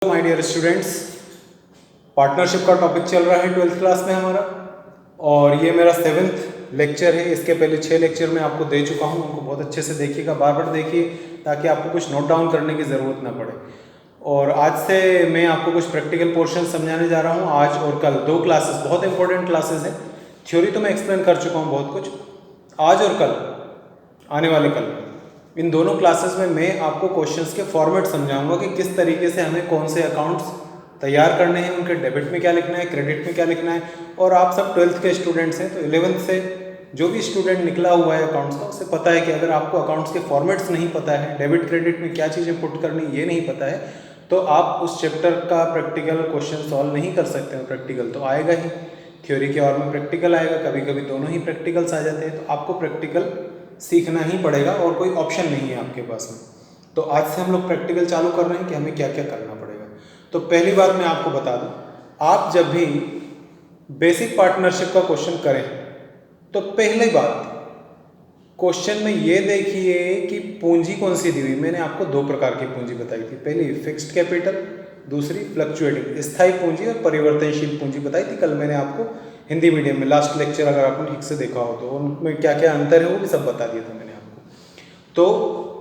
My dear students, partnership का topic चल रहा है 12th क्लास में हमारा, और ये मेरा 7th लेक्चर है। इसके पहले 6 लेक्चर मैं आपको दे चुका हूँ, उनको बहुत अच्छे से देखिएगा, बार बार देखिए ताकि आपको कुछ नोट डाउन करने की ज़रूरत ना पड़े। और आज से मैं आपको कुछ प्रैक्टिकल पोर्शन समझाने जा रहा हूँ। आज और कल 2 क्लासेस, बहुत इंपॉर्टेंट क्लासेस हैं। थ्योरी तो मैं एक्सप्लेन कर चुका हूँ बहुत कुछ। आज और कल, आने वाले कल, इन दोनों क्लासेस में मैं आपको क्वेश्चंस के फॉर्मेट समझाऊंगा कि किस तरीके से हमें कौन से अकाउंट्स तैयार करने हैं, उनके डेबिट में क्या लिखना है, क्रेडिट में क्या लिखना है। और आप सब 12th के स्टूडेंट्स हैं, तो 11th से जो भी स्टूडेंट निकला हुआ है अकाउंट्स का, उसे पता है कि अगर आपको अकाउंट्स के फॉर्मेट्स नहीं पता है, डेबिट क्रेडिट में क्या चीज़ें पुट करनी ये नहीं पता है, तो आप उस चैप्टर का प्रैक्टिकल क्वेश्चन सॉल्व नहीं कर सकते हो। प्रैक्टिकल तो आएगा ही, थ्योरी के और में प्रैक्टिकल आएगा, कभी कभी दोनों ही प्रैक्टिकल्स आ जाते हैं। तो आपको प्रैक्टिकल सीखना ही पड़ेगा और कोई ऑप्शन नहीं है आपके पास में। तो आज से हम लोग प्रैक्टिकल चालू कर रहे हैं कि हमें क्या क्या करना पड़ेगा। तो पहली बात मैं आपको बता दूं, आप जब भी बेसिक पार्टनरशिप का क्वेश्चन करें तो पहली बात क्वेश्चन में ये देखिए कि पूंजी कौन सी दी हुई। मैंने आपको 2 प्रकार की पूंजी बताई थी, पहली फिक्स्ड कैपिटल, दूसरी फ्लक्चुएटिंग स्थायी पूंजी और परिवर्तनशील पूंजी बताई थी कल मैंने आपको हिंदी मीडियम में। लास्ट लेक्चर अगर आपने ठीक से देखा हो तो उनमें क्या क्या अंतर है वो भी सब बता दिया था मैंने आपको। तो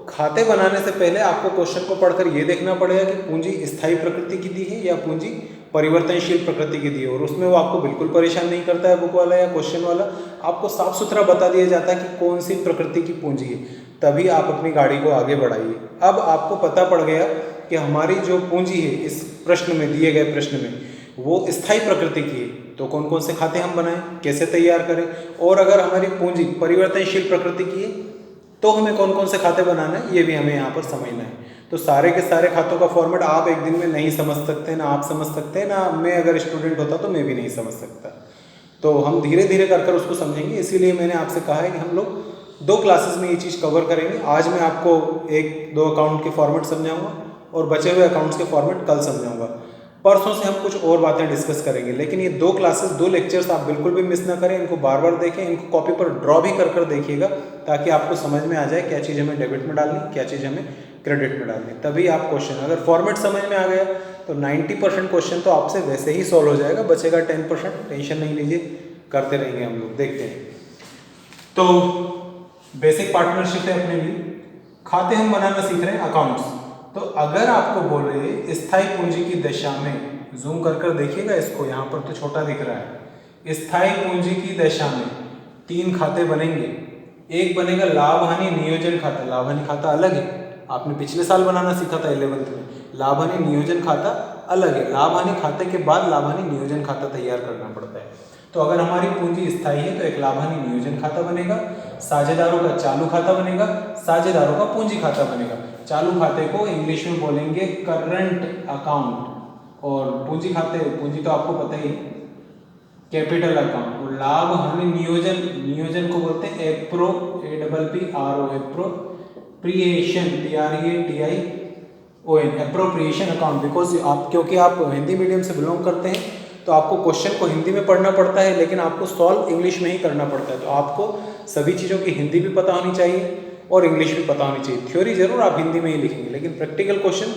खाते बनाने से पहले आपको क्वेश्चन को पढ़कर ये देखना पड़ेगा कि पूंजी स्थायी प्रकृति की दी है या पूंजी परिवर्तनशील प्रकृति की दी है। और उसमें वो आपको बिल्कुल परेशान नहीं करता है बुक वाला या क्वेश्चन वाला, आपको साफ सुथरा बता दिया जाता है कि कौन सी प्रकृति की पूंजी है, तभी आप अपनी गाड़ी को आगे बढ़ाइए। अब आपको पता पड़ गया कि हमारी जो पूंजी है इस प्रश्न में, दिए गए प्रश्न में, वो स्थायी प्रकृति की है, तो कौन कौन से खाते हम बनाएं, कैसे तैयार करें। और अगर हमारी पूंजी परिवर्तनशील प्रकृति की है तो हमें कौन कौन से खाते बनाना है ये भी हमें यहाँ पर समझना है। तो सारे के सारे खातों का फॉर्मेट आप एक दिन में नहीं समझ सकते, ना आप समझ सकते, ना मैं अगर स्टूडेंट होता तो मैं भी नहीं समझ सकता। तो हम धीरे धीरे कर उसको समझेंगे, इसीलिए मैंने आपसे कहा है कि हम लोग 2 क्लासेस में ये चीज़ कवर करेंगे। आज मैं आपको 1-2 अकाउंट के फॉर्मेट समझाऊंगा और बचे हुए अकाउंट्स के फॉर्मेट कल समझाऊंगा। परसों से हम कुछ और बातें डिस्कस करेंगे, लेकिन ये 2 क्लासेस, 2 लेक्चर्स आप बिल्कुल भी मिस ना करें। इनको बार बार देखें, इनको कॉपी पर ड्रॉ भी कर देखिएगा ताकि आपको समझ में आ जाए क्या चीज़ हमें डेबिट में डालनी, क्या चीज़ हमें क्रेडिट में डालनी। तभी आप क्वेश्चन, अगर फॉर्मेट समझ में आ गया तो 90% क्वेश्चन तो आपसे वैसे ही सॉल्व हो जाएगा, बचेगा 10%। टेंशन नहीं लीजिए, करते रहेंगे हम लोग, देखते हैं। तो बेसिक पार्टनरशिप है अपने लिए, खाते हम बनाना सीख रहे हैं, अकाउंट्स। तो अगर आपको बोल रहे स्थायी पूंजी की दशा में, जूम कर देखिएगा इसको, यहाँ पर तो छोटा दिख रहा है। स्थायी पूंजी की दशा में 3 खाते बनेंगे। एक बनेगा लाभ हानि नियोजन खाता। लाभ हानि खाता अलग है, आपने पिछले साल बनाना सीखा था 11th में। लाभ हानि नियोजन खाता अलग है, लाभ हानि खाते के बाद लाभ हानि नियोजन खाता तैयार करना पड़ता है। तो अगर हमारी पूंजी स्थायी है तो एक लाभ हानि नियोजन खाता बनेगा, साझेदारों का चालू खाता बनेगा, साझेदारों का पूंजी खाता बनेगा। चालू खाते को इंग्लिश में बोलेंगे करंट अकाउंट, और पूंजी खाते, पूंजी तो आपको पता ही, कैपिटल अकाउंट। और लाभ हानि नियोजन, नियोजन को बोलते हैं appro, APPRO, appropriation, PREATION, appropriation account. Because आप, क्योंकि आप हिंदी मीडियम से बिलोंग करते हैं तो आपको क्वेश्चन को हिंदी में पढ़ना पड़ता है, लेकिन आपको सॉल्व इंग्लिश में ही करना पड़ता है। तो आपको सभी चीज़ों की हिंदी भी पता होनी चाहिए और इंग्लिश भी पता होनी चाहिए। थ्योरी जरूर आप हिंदी में ही लिखेंगे, लेकिन प्रैक्टिकल क्वेश्चन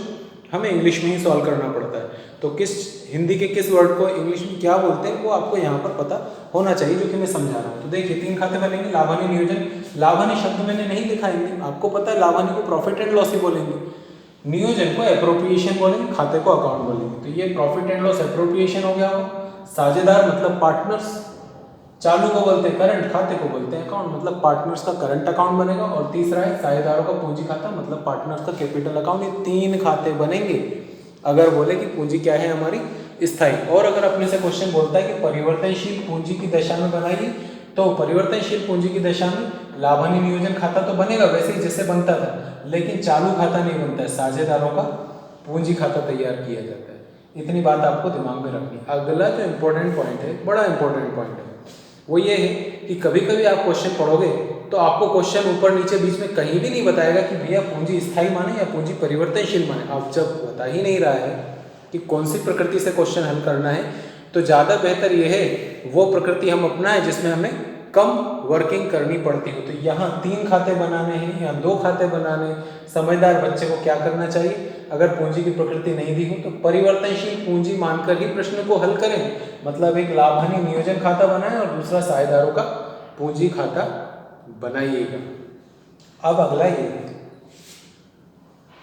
हमें इंग्लिश में ही सॉल्व करना पड़ता है। तो किस हिंदी के किस वर्ड को इंग्लिश में क्या बोलते हैं वो आपको यहाँ पर पता होना चाहिए, जो कि मैं समझा रहा हूँ। तो देखिए 3 खाते बनेंगे। लाभ हानि नियोजन, लाभ हानि शब्द मैंने नहीं लिखा हिंदी, आपको पता है लाभ हानि को प्रॉफिट एंड लॉस ही बोलेंगे, नियोजन को एप्रोप्रिएशन बोलेंगे, खाते को अकाउंट बोलेंगे। तो ये प्रॉफिट एंड लॉस एप्रोप्रिएशन हो गया हो। साझेदार मतलब पार्टनर्स, चालू को बोलते हैं करंट, खाते को बोलते हैं अकाउंट, मतलब पार्टनर्स का करंट अकाउंट बनेगा। और तीसरा है साझेदारों का पूंजी खाता, मतलब पार्टनर्स का कैपिटल अकाउंट। ये 3 खाते बनेंगे अगर बोले कि पूंजी क्या है हमारी, स्थायी। और अगर अपने से क्वेश्चन बोलता है कि परिवर्तनशील पूंजी की दशा में बनाइए, तो परिवर्तनशील पूंजी की दशा में लाभ हानि नियोजन खाता तो बनेगा वैसे ही जैसे बनता था, लेकिन चालू खाता नहीं बनता है, साझेदारों का पूंजी खाता तैयार किया जाता है। इतनी बात आपको दिमाग में रखनी। अगला जो इंपॉर्टेंट पॉइंट है, बड़ा इंपॉर्टेंट पॉइंट है, वो ये है कि कभी कभी आप क्वेश्चन पढ़ोगे तो आपको क्वेश्चन ऊपर नीचे बीच में कहीं भी नहीं बताएगा कि भैया पूंजी स्थायी माने या पूंजी परिवर्तनशील माने। आप जब बता ही नहीं रहा है कि कौन सी प्रकृति से क्वेश्चन हल करना है, तो ज़्यादा बेहतर ये है वो प्रकृति हम अपनाएं जिसमें हमें कम वर्किंग करनी पड़ती हो। तो यहाँ 3 खाते बनाने हैं या 2 खाते बनाने, समझदार बच्चे को क्या करना चाहिए? अगर पूंजी की प्रकृति नहीं दी हो तो परिवर्तनशील पूंजी मानकर ही प्रश्न को हल करें। मतलब एक लाभ हानि नियोजन खाता बनाएं और दूसरा साझेदारों का पूंजी खाता बनाइएगा। अब अगला ये,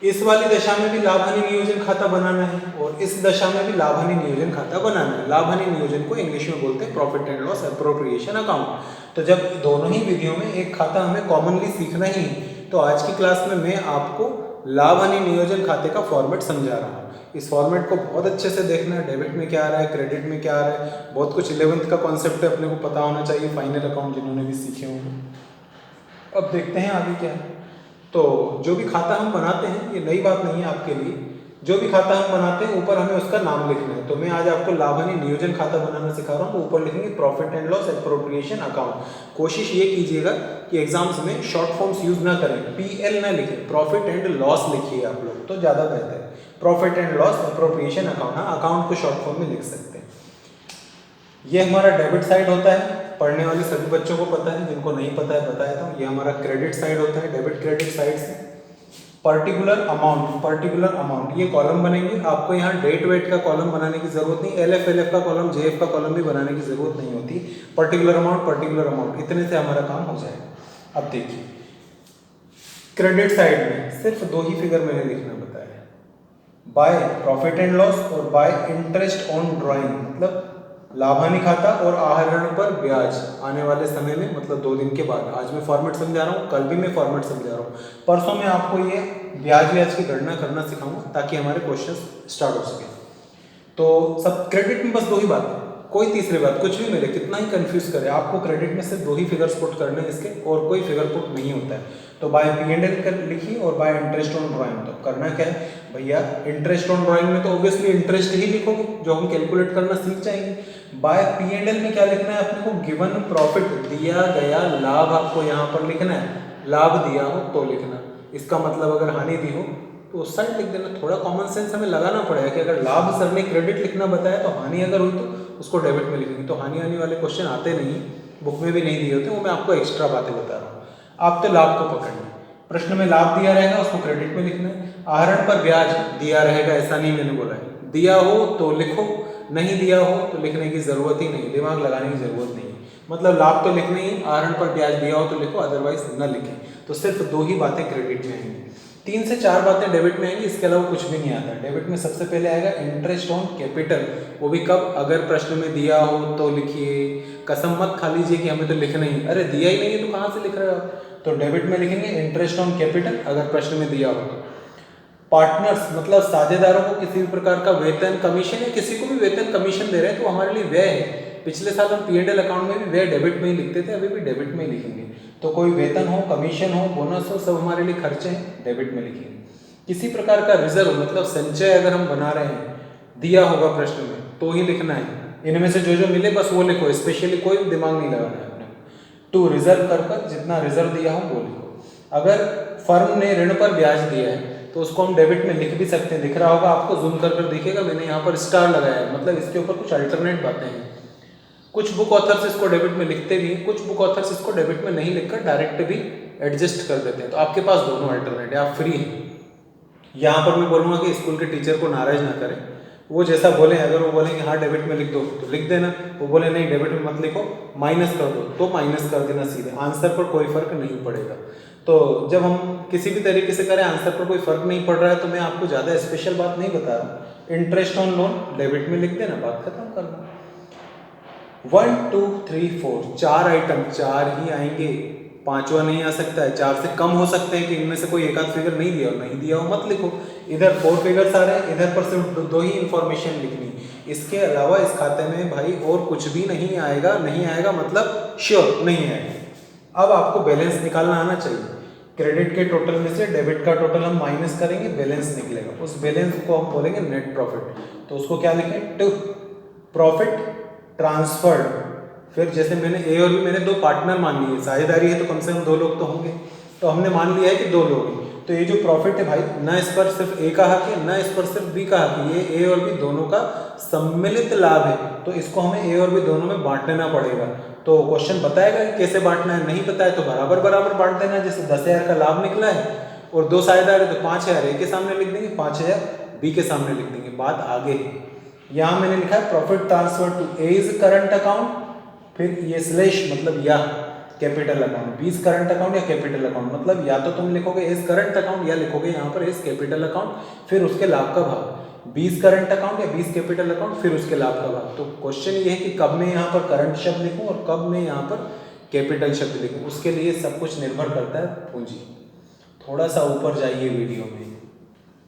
इस वाली दशा में भी लाभ हानि नियोजन खाता बनाना है और इस दशा में भी लाभ हानि नियोजन खाता बनाना है। लाभ हानि नियोजन को इंग्लिश में बोलते हैं profit and loss appropriation account. तो जब दोनों ही विधियों में एक खाता हमें कॉमनली सीखना ही है, तो आज की क्लास में मैं आपको लाभ हानि नियोजन खाते का फॉर्मेट समझा रहा हूँ। इस फॉर्मेट को बहुत अच्छे से देखना है, डेबिट में क्या आ रहा है, क्रेडिट में क्या आ रहा है, बहुत कुछ 11th का कॉन्सेप्ट है, अपने को पता होना चाहिए, फाइनल अकाउंट जिन्होंने भी सीखे होंगे। अब देखते हैं आगे क्या है। तो जो भी खाता हम बनाते हैं, ये नई बात नहीं है आपके लिए, जो भी खाता हम बनाते हैं ऊपर हमें उसका नाम लिखना है। तो मैं आज आपको लाभ हानि नियोजन खाता बनाना सिखा रहा हूँ, तो ऊपर लिखेंगे profit and loss appropriation account. कोशिश ये कीजिएगा कि एग्जाम्स में शॉर्ट फॉर्म्स यूज ना करें, PL ना लिखें, प्रॉफिट एंड लॉस लिखिए आप लोग, तो ज़्यादा बेहतर है। Profit and loss appropriation account, हाँ अकाउंट को शॉर्ट फॉर्म में लिख सकते हैं। ये हमारा डेबिट साइड होता है, पढ़ने वाले सभी बच्चों को पता है, जिनको नहीं पता है बताया था। ये हमारा क्रेडिट साइड होता है, डेबिट क्रेडिट साइड से पर्टिकुलर अमाउंट ये कॉलम बनेंगे। आपको यहाँ डेट वेट का कॉलम बनाने की जरूरत नहीं, LF का कॉलम, JF का कॉलम भी बनाने की जरूरत नहीं होती। पर्टिकुलर अमाउंट इतने से हमारा काम हो जाएगा। अब देखिए क्रेडिट साइड में सिर्फ 2 ही फिगर मैंने लिखना बताया है, बाय प्रॉफिट एंड लॉस और बाय इंटरेस्ट ऑन ड्राइंग, मतलब लाभ हानि खाता और आहरण पर ब्याज आने वाले समय में, मतलब 2 दिन के बाद। आज मैं फॉर्मेट समझा रहा हूँ, कल भी मैं फॉर्मेट समझा रहा हूँ, परसों में आपको ये ब्याज की गणना करना सिखाऊंगा ताकि हमारे क्वेश्चंस स्टार्ट हो सके। तो सब क्रेडिट में बस 2 ही बात है, कोई तीसरी बात कुछ भी मिले, कितना ही कंफ्यूज करे, आपको क्रेडिट में सिर्फ 2 ही फिगर्स पुट करने हैं इसके, और कोई फिगर पुट नहीं होता है। तो बाय P&L कर लिखिए और बाय इंटरेस्ट ऑन ड्राइंग। तो करना क्या है भैया, इंटरेस्ट ऑन ड्राइंग में तो ऑब्वियसली इंटरेस्ट ही लिखोगे जो हम कैलकुलेट करना सीख जाएंगे। बाय P&L में क्या लिखना है अपने को, गिवन प्रॉफिट, दिया गया लाभ आपको यहाँ पर लिखना है, लाभ दिया हो तो लिखना। इसका मतलब अगर हानि दी हो तो उस साइड लिख देना। थोड़ा कॉमन सेंस हमें लगाना पड़ेगा कि अगर लाभ सर ने क्रेडिट लिखना बताया तो हानि अगर हुई तो उसको डेबिट में लिखेंगे। तो हानि आने वाले क्वेश्चन आते नहीं, बुक में भी नहीं दिए होते, वो मैं आपको एक्स्ट्रा बातें बता रहा हूँ। आप तो लाभ को पकड़ना, प्रश्न में लाभ दिया रहेगा उसको क्रेडिट में लिखना है। आहरण पर ब्याज दिया रहेगा ऐसा नहीं मैंने बोला है, दिया हो तो लिखो, नहीं दिया हो तो लिखने की जरूरत ही नहीं, दिमाग लगाने की जरूरत नहीं है। मतलब लाभ तो लिखना ही, आहरण पर ब्याज दिया हो तो लिखो, अदरवाइज न लिखें। तो सिर्फ 2 ही बातें क्रेडिट में आएंगी, 3 से 4 बातें डेबिट में आएंगी, इसके अलावा कुछ भी नहीं आता। डेबिट में सबसे पहले आएगा इंटरेस्ट ऑन कैपिटल, वो भी कब, अगर प्रश्न में दिया हो तो लिखिए। कसम मत खा लीजिए कि हमें तो लिखना ही, अरे दिया ही नहीं है तो कहाँ से लिख रहे हो। तो डेबिट में लिखेंगे इंटरेस्ट ऑन कैपिटल अगर प्रश्न में दिया हो। पार्टनर्स मतलब साझेदारों को किसी भी प्रकार का वेतन, कमीशन या किसी को भी वेतन कमीशन दे रहे हैं तो हमारे लिए व्यय है। पिछले साल हम P&L अकाउंट में भी व्यय डेबिट में ही लिखते थे, अभी भी डेबिट में ही लिखेंगे। तो कोई वेतन हो, कमीशन हो, बोनस हो, सब हमारे लिए खर्चे हैं, डेबिट में लिखेंगे। किसी प्रकार का रिजर्व मतलब संचय अगर हम बना रहे हैं, दिया होगा प्रश्न में तो ही लिखना है। इनमें से जो मिले बस वो लिखो, स्पेशली कोई दिमाग नहीं लगाना है अपने। टू रिजर्व कर जितना रिजर्व दिया हो वो लिखो। अगर फर्म ने ऋण पर ब्याज दिया है तो उसको हम डेबिट में लिख भी सकते हैं, दिख रहा होगा आपको, जूम कर दिखेगा, मैंने यहाँ पर स्टार लगाया है, मतलब इसके ऊपर कुछ अल्टरनेट बातें हैं। कुछ बुक ऑथर्स इसको डेबिट में लिखते भी हैं, कुछ बुक ऑथर्स इसको डेबिट में नहीं लिखकर डायरेक्ट भी एडजस्ट कर देते हैं। तो आपके पास दोनों अल्टरनेट है, आप फ्री हैं। यहाँ पर मैं बोलूँगा कि स्कूल के टीचर को नाराज ना करें, वो जैसा बोले, अगर वो बोलेंगे हाँ डेबिट में लिख दो तो लिख देना, वो बोले नहीं डेबिट में मत लिखो माइनस कर दो तो माइनस कर देना सीधे, आंसर पर कोई फर्क नहीं पड़ेगा। तो जब हम किसी भी तरीके से करें आंसर पर कोई फर्क नहीं पड़ रहा है तो मैं आपको ज़्यादा स्पेशल बात नहीं बता रहा। इंटरेस्ट ऑन लोन डेबिट में लिख देना, बात खत्म करना। 1 2 3 4 4 आइटम, 4 ही आएंगे, 5वां नहीं आ सकता है। 4 से कम हो सकते हैं कि इनमें से कोई एक आध फिगर नहीं दिया हो, नहीं दिया हो मत लिखो। इधर 4 फिगर्स आ रहे हैं, इधर पर सिर्फ 2 ही इंफॉर्मेशन लिखनी। इसके अलावा इस खाते में भाई और कुछ भी नहीं आएगा, नहीं आएगा मतलब श्योर नहीं आएगा। अब आपको बैलेंस निकालना आना चाहिए। क्रेडिट के टोटल में से डेबिट का टोटल हम माइनस करेंगे, बैलेंस निकलेगा, उस बैलेंस को हम बोलेंगे नेट प्रॉफिट। तो उसको क्या लिखें, टू प्रॉफिट ट्रांसफर्ड। फिर जैसे मैंने ए और बी, मैंने 2 पार्टनर मान लिए, साझेदारी है तो कम से कम 2 लोग तो होंगे, तो हमने मान लिया है कि 2 लोग हैं। तो ये जो प्रॉफिट है भाई, ना इस पर सिर्फ ए का हक है, ना इस पर सिर्फ बी का हक है, ये ए और बी दोनों का सम्मिलित लाभ है, तो इसको हमें ए और बी दोनों में बांट लेना पड़ेगा। तो क्वेश्चन बताएगा कि कैसे बांटना है, नहीं बताया तो बराबर बराबर बांट देना। जैसे 10,000 का लाभ निकला है और 2 साझेदार है तो 5,000 ए के सामने लिख देंगे, 5,000 बी के सामने लिख देंगे। बात आगे है, यहाँ मैंने लिखा है profit transfer to A's current account, फिर ये स्लैश मतलब या capital account, B's current account या कैपिटल अकाउंट, मतलब या तो तुम लिखोगे एज करंट अकाउंट या लिखोगे यहाँ पर एज कैपिटल अकाउंट, फिर उसके लाभ का भाग, बीज करंट अकाउंट या बीज कैपिटल अकाउंट, फिर उसके लाभ का भाग। तो क्वेश्चन ये है कि कब मैं यहाँ पर करंट शब्द लिखूँ और कब मैं यहाँ पर कैपिटल शब्द लिखूँ, उसके लिए सब कुछ निर्भर करता है पूंजी। थोड़ा सा ऊपर जाइए वीडियो में,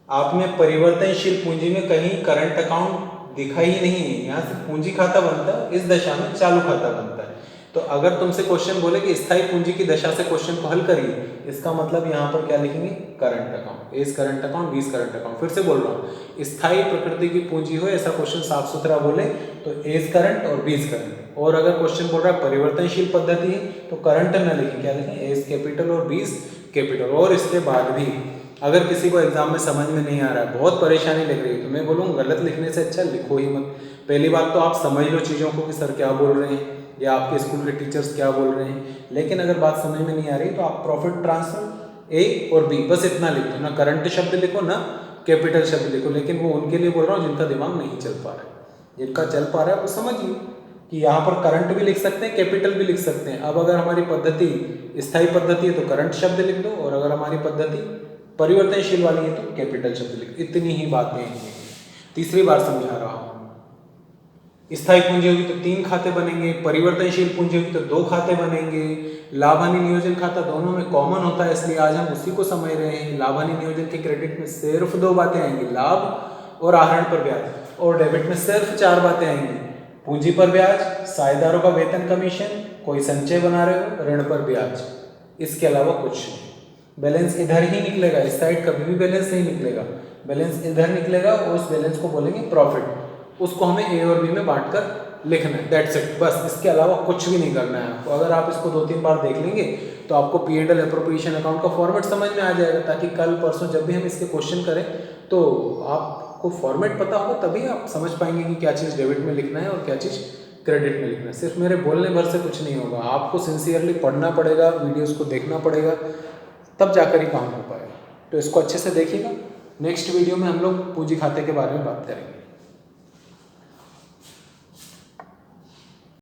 आपने परिवर्तनशील पूंजी में कहीं करंट अकाउंट दिखा ही नहीं है, यहाँ से पूंजी खाता बनता है, इस दशा में चालू खाता बनता है। तो अगर तुमसे क्वेश्चन बोले कि स्थायी पूंजी की दशा से क्वेश्चन को हल करिए, इसका मतलब यहाँ पर क्या लिखेंगे, current account, A's current account, B's current account. फिर से बोल रहा हूँ, स्थायी प्रकृति की पूंजी हो ऐसा क्वेश्चन साफ सुथरा बोले तो एज करंट और बीज करंट। और अगर क्वेश्चन बोल रहा है परिवर्तनशील पद्धति है तो करंट न लिखें, क्या लिखें, एज कैपिटल और बीज कैपिटल। और इसके बाद भी अगर किसी को एग्जाम में समझ में नहीं आ रहा है, बहुत परेशानी लग रही है, तो मैं बोलूँगा गलत लिखने से अच्छा लिखो ही मत। पहली बात तो आप समझ लो चीज़ों को कि सर क्या बोल रहे हैं या आपके स्कूल के टीचर्स क्या बोल रहे हैं। लेकिन अगर बात समझ में नहीं आ रही तो आप प्रॉफिट ट्रांसफर ए और बी बस इतना लिख दो, ना करंट शब्द लिखो ना कैपिटल शब्द लिखो। लेकिन वो उनके लिए बोल रहा हूँ जिनका दिमाग नहीं चल पा रहा है, जिनका चल पा रहा है वो समझिए कि यहाँ पर करंट भी लिख सकते हैं, कैपिटल भी लिख सकते हैं। अब अगर हमारी पद्धति स्थायी पद्धति है तो करंट शब्द लिख दो, और अगर हमारी पद्धति परिवर्तनशील वाली है तो कैपिटल शब्द लिख, इतनी ही बातें हैं। तीसरी बार समझा रहा हूँ, स्थायी पूंजी होगी तो 3 खाते बनेंगे, परिवर्तनशील पूंजी होगी तो 2 खाते बनेंगे, लाभ हानि नियोजन खाता दोनों में कॉमन होता है, इसलिए आज हम उसी को समझ रहे हैं। लाभ हानि नियोजन के क्रेडिट में सिर्फ 2 बातें आएंगी, लाभ और आहरण पर ब्याज, और डेबिट में सिर्फ 4 बातें आएंगी, पूंजी पर ब्याज, साझेदारों का वेतन कमीशन, कोई संचय बना रहे हो, ऋण पर ब्याज, इसके अलावा कुछ नहीं। बैलेंस इधर ही निकलेगा, इस साइड कभी भी बैलेंस नहीं निकलेगा, बैलेंस इधर निकलेगा और उस बैलेंस को बोलेंगे प्रॉफिट, उसको हमें ए और बी में बांटकर लिखना है, दैट्स इट, बस इसके अलावा कुछ भी नहीं करना है आपको। अगर आप इसको 2-3 बार देख लेंगे तो आपको P&L एप्रोप्रिएशन अकाउंट का फॉर्मेट समझ में आ जाएगा, ताकि कल परसों जब भी हम इसके क्वेश्चन करें तो आपको फॉर्मेट पता होगा, तभी आप समझ पाएंगे कि क्या चीज़ डेबिट में लिखना है और क्या चीज़ क्रेडिट में लिखना है। सिर्फ मेरे बोलने भर से कुछ नहीं होगा, आपको सिंसियरली पढ़ना पड़ेगा, वीडियोज़ को देखना पड़ेगा, तब जाकर ही काम हो पाएगा। तो इसको अच्छे से देखिएगा। नेक्स्ट वीडियो में हम लोग पूंजी खाते के बारे में बात करेंगे।